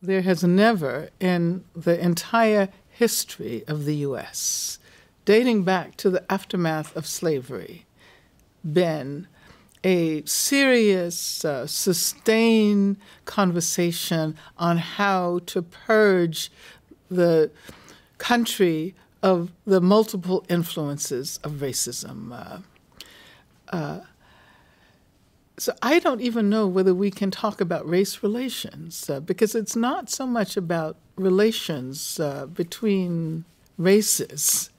There has never, in the entire history of the U.S., dating back to the aftermath of slavery, been a serious, sustained conversation on how to purge the country of the multiple influences of racism. So I don't even know whether we can talk about race relations, because it's not so much about relations between races.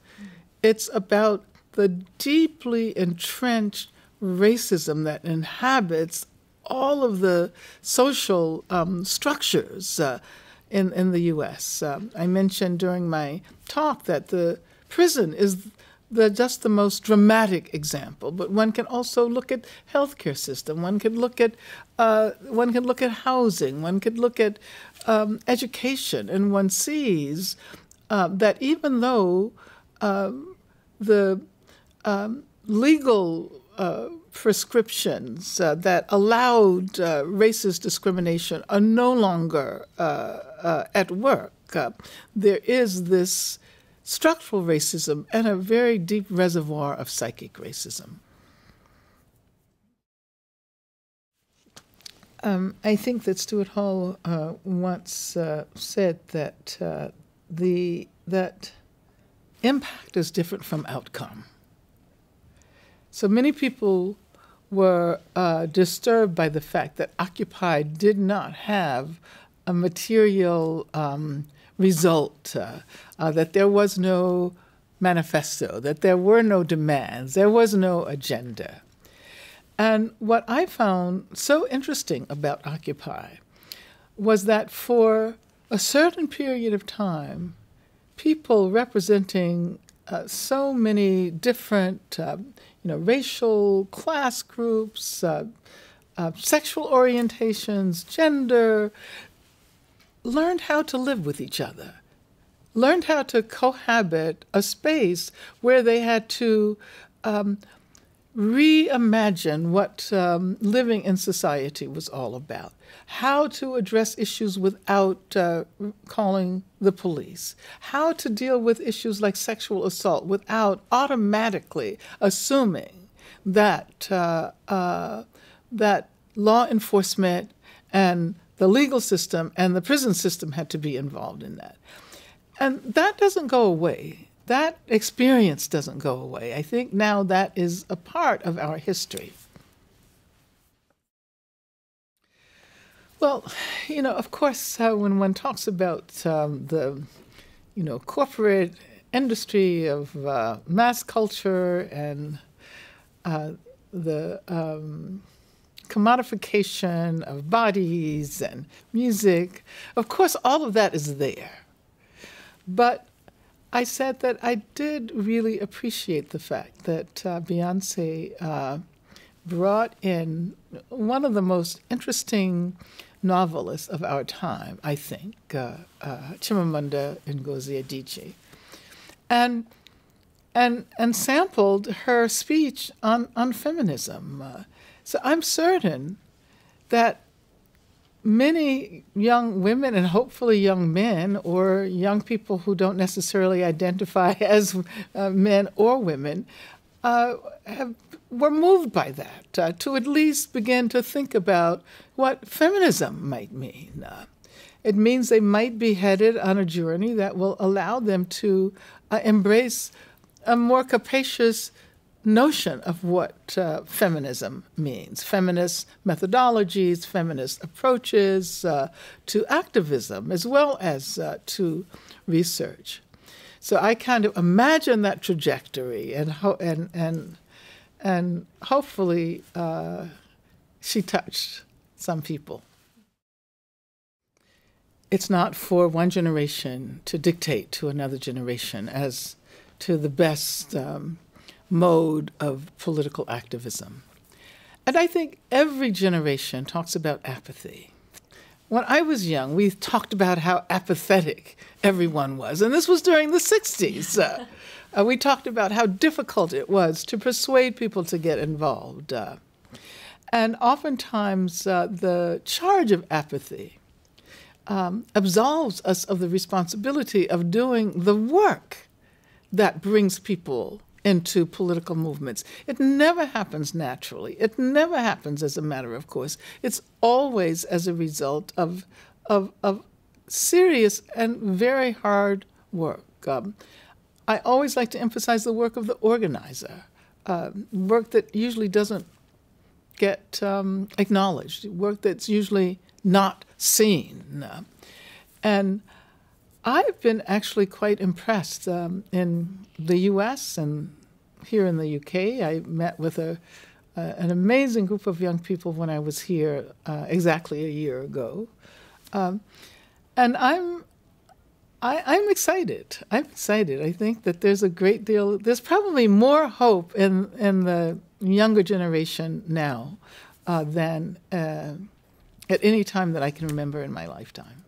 It's about the deeply entrenched racism that inhabits all of the social structures in the U.S. I mentioned during my talk that the prison is just the most dramatic example, but one can also look at healthcare system. One could look at housing. One could look at education, and one sees that even though the legal prescriptions that allowed racist discrimination are no longer at work, there is this structural racism and a very deep reservoir of psychic racism. I think that Stuart Hall once said that that impact is different from outcome. So many people were disturbed by the fact that Occupy did not have a material result, that there was no manifesto, that there were no demands, there was no agenda. And what I found so interesting about Occupy was that for a certain period of time, people representing so many different racial, class groups, sexual orientations, gender, learned how to live with each other, learned how to cohabit a space where they had to reimagine what living in society was all about, how to address issues without calling the police, how to deal with issues like sexual assault without automatically assuming that that law enforcement and the legal system and the prison system had to be involved in that. And that doesn't go away. That experience doesn't go away. I think now that is a part of our history. Well, of course, when one talks about the, corporate industry of mass culture and the commodification of bodies and music, of course, all of that is there. But I said that I did really appreciate the fact that Beyonce brought in one of the most interesting novelists of our time, I think, Chimamanda Ngozi Adichie, and sampled her speech on feminism. So I'm certain that many young women and hopefully young men or young people who don't necessarily identify as men or women were moved by that, to at least begin to think about what feminism might mean. It means they might be headed on a journey that will allow them to embrace a more capacious notion of what feminism means, feminist methodologies, feminist approaches to activism, as well as to research. So I kind of imagine that trajectory, and hopefully she touched some people. It's not for one generation to dictate to another generation as to the best mode of political activism. And I think every generation talks about apathy. When I was young, we talked about how apathetic everyone was, and this was during the 60s. We talked about how difficult it was to persuade people to get involved. And oftentimes the charge of apathy absolves us of the responsibility of doing the work that brings people into political movements. It never happens naturally. It never happens as a matter of course. It's always as a result of serious and very hard work. I always like to emphasize the work of the organizer, work that usually doesn't get acknowledged, work that's usually not seen. And I've been actually quite impressed. In the U.S. and here in the U.K., I met with an amazing group of young people when I was here exactly a year ago. And I'm excited. I'm excited. I think that there's a great deal, there's probably more hope in the younger generation now than at any time that I can remember in my lifetime.